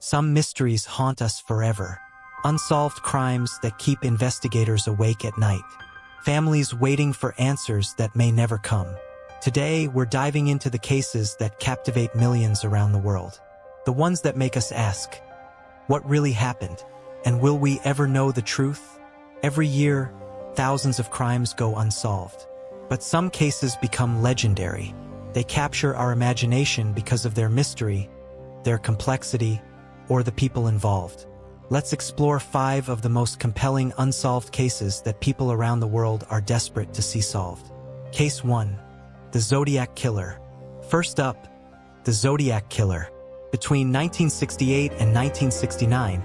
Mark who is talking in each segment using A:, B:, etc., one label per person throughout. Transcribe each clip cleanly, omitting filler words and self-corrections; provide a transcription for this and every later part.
A: Some mysteries haunt us forever. Unsolved crimes that keep investigators awake at night. Families waiting for answers that may never come. Today, we're diving into the cases that captivate millions around the world. The ones that make us ask, what really happened? And will we ever know the truth? Every year, thousands of crimes go unsolved. But some cases become legendary. They capture our imagination because of their mystery, their complexity, or the people involved. Let's explore 5 of the most compelling unsolved cases that people around the world are desperate to see solved. Case 1. The Zodiac Killer. First up, the Zodiac Killer. Between 1968 and 1969,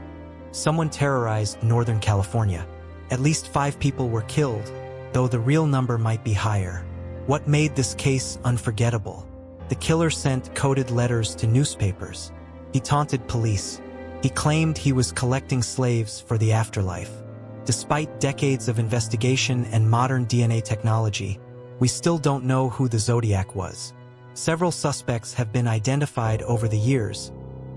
A: someone terrorized Northern California. At least 5 people were killed, though the real number might be higher. What made this case unforgettable? The killer sent coded letters to newspapers. He taunted police. He claimed he was collecting slaves for the afterlife. Despite decades of investigation and modern DNA technology, we still don't know who the Zodiac was. Several suspects have been identified over the years,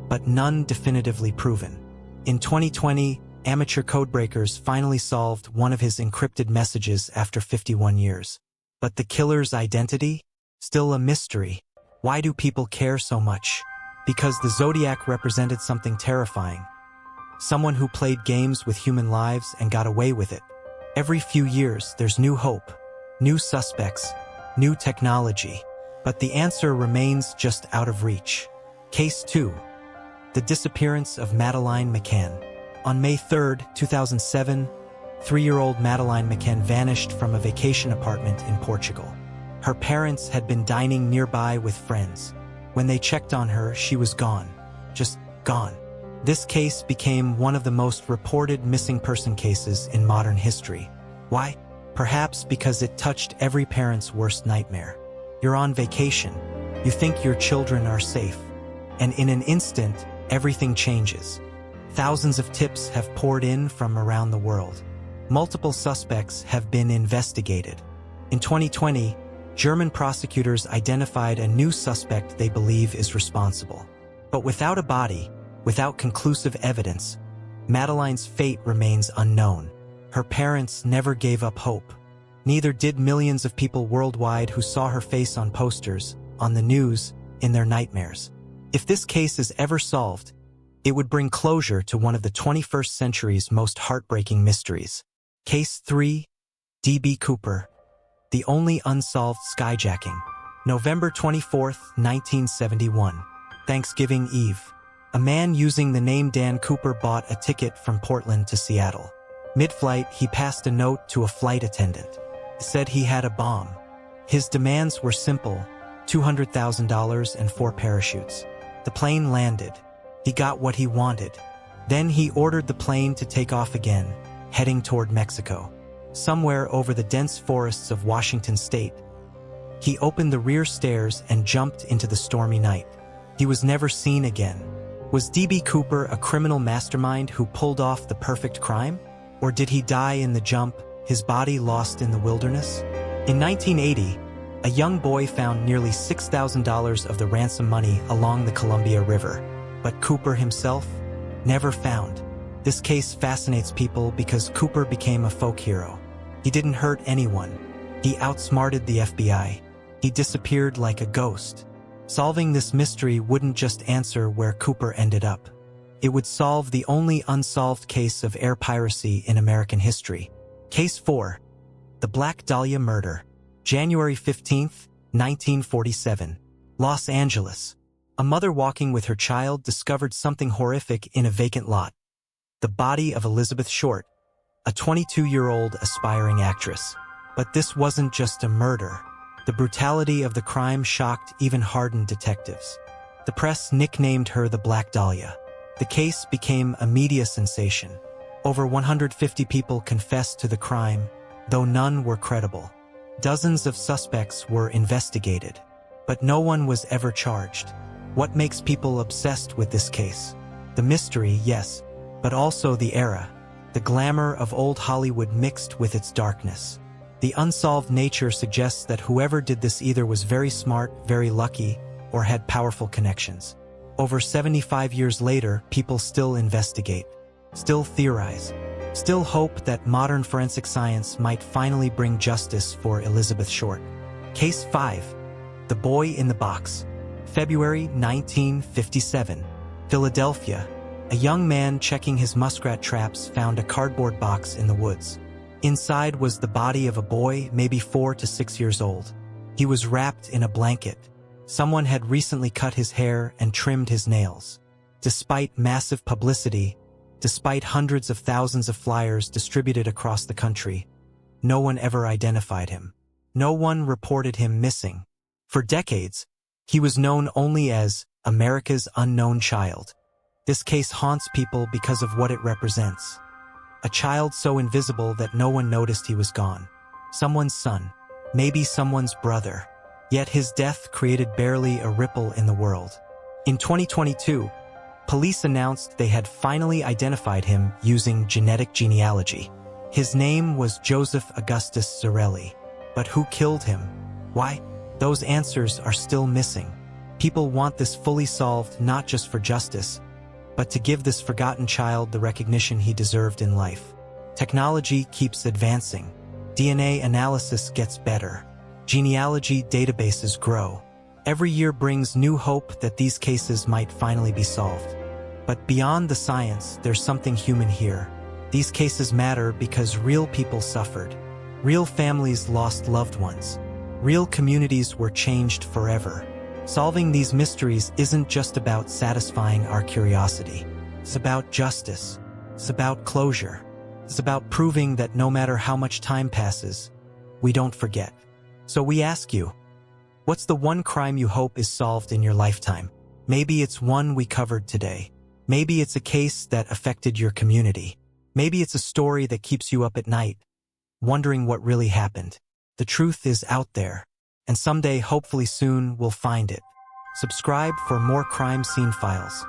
A: but none definitively proven. In 2020, amateur codebreakers finally solved one of his encrypted messages after 51 years. But the killer's identity? Still a mystery. Why do people care so much? Because the Zodiac represented something terrifying. Someone who played games with human lives and got away with it. Every few years, there's new hope, new suspects, new technology. But the answer remains just out of reach. Case 2. The disappearance of Madeleine McCann. On May 3, 2007, 3-year-old Madeleine McCann vanished from a vacation apartment in Portugal. Her parents had been dining nearby with friends. When they checked on her, she was gone. Just gone. This case became one of the most reported missing person cases in modern history. Why? Perhaps because it touched every parent's worst nightmare. You're on vacation. You think your children are safe. And in an instant, everything changes. Thousands of tips have poured in from around the world. Multiple suspects have been investigated. In 2020, German prosecutors identified a new suspect they believe is responsible. But without a body, without conclusive evidence, Madeleine's fate remains unknown. Her parents never gave up hope. Neither did millions of people worldwide who saw her face on posters, on the news, in their nightmares. If this case is ever solved, it would bring closure to one of the 21st century's most heartbreaking mysteries. Case 3. D.B. Cooper. The only unsolved skyjacking. November 24, 1971. Thanksgiving Eve. A man using the name Dan Cooper bought a ticket from Portland to Seattle. Mid-flight, he passed a note to a flight attendant. It said he had a bomb. His demands were simple: $200,000 and 4 parachutes. The plane landed. He got what he wanted. Then he ordered the plane to take off again, heading toward Mexico. Somewhere over the dense forests of Washington state, he opened the rear stairs and jumped into the stormy night. He was never seen again. Was D.B. Cooper a criminal mastermind who pulled off the perfect crime? Or did he die in the jump, his body lost in the wilderness? In 1980, a young boy found nearly $6,000 of the ransom money along the Columbia River. But Cooper himself? Never found. This case fascinates people because Cooper became a folk hero. He didn't hurt anyone. He outsmarted the FBI. He disappeared like a ghost. Solving this mystery wouldn't just answer where Cooper ended up. It would solve the only unsolved case of air piracy in American history. Case 4. The Black Dahlia Murder. January 15, 1947. Los Angeles. A mother walking with her child discovered something horrific in a vacant lot. The body of Elizabeth Short, a 22-year-old aspiring actress. But this wasn't just a murder. The brutality of the crime shocked even hardened detectives. The press nicknamed her the Black Dahlia. The case became a media sensation. Over 150 people confessed to the crime, though none were credible. Dozens of suspects were investigated, but no one was ever charged. What makes people obsessed with this case? The mystery, yes, but also the era. The glamour of old Hollywood mixed with its darkness. The unsolved nature suggests that whoever did this either was very smart, very lucky, or had powerful connections. Over 75 years later, people still investigate, still theorize, still hope that modern forensic science might finally bring justice for Elizabeth Short. Case 5. The Boy in the Box. February 1957. Philadelphia. A young man checking his muskrat traps found a cardboard box in the woods. Inside was the body of a boy, maybe 4 to 6 years old. He was wrapped in a blanket. Someone had recently cut his hair and trimmed his nails. Despite massive publicity, despite hundreds of thousands of flyers distributed across the country, no one ever identified him. No one reported him missing. For decades, he was known only as America's unknown child. This case haunts people because of what it represents. A child so invisible that no one noticed he was gone. Someone's son, maybe someone's brother. Yet his death created barely a ripple in the world. In 2022, police announced they had finally identified him using genetic genealogy. His name was Joseph Augustus Zarelli. But who killed him? Why? Those answers are still missing. People want this fully solved not just for justice, but to give this forgotten child the recognition he deserved in life. Technology keeps advancing. DNA analysis gets better. Genealogy databases grow. Every year brings new hope that these cases might finally be solved. But beyond the science, there's something human here. These cases matter because real people suffered. Real families lost loved ones. Real communities were changed forever. Solving these mysteries isn't just about satisfying our curiosity. It's about justice. It's about closure. It's about proving that no matter how much time passes, we don't forget. So we ask you, what's the one crime you hope is solved in your lifetime? Maybe it's one we covered today. Maybe it's a case that affected your community. Maybe it's a story that keeps you up at night, wondering what really happened. The truth is out there, and someday, hopefully soon, we'll find it. Subscribe for more crime scene files.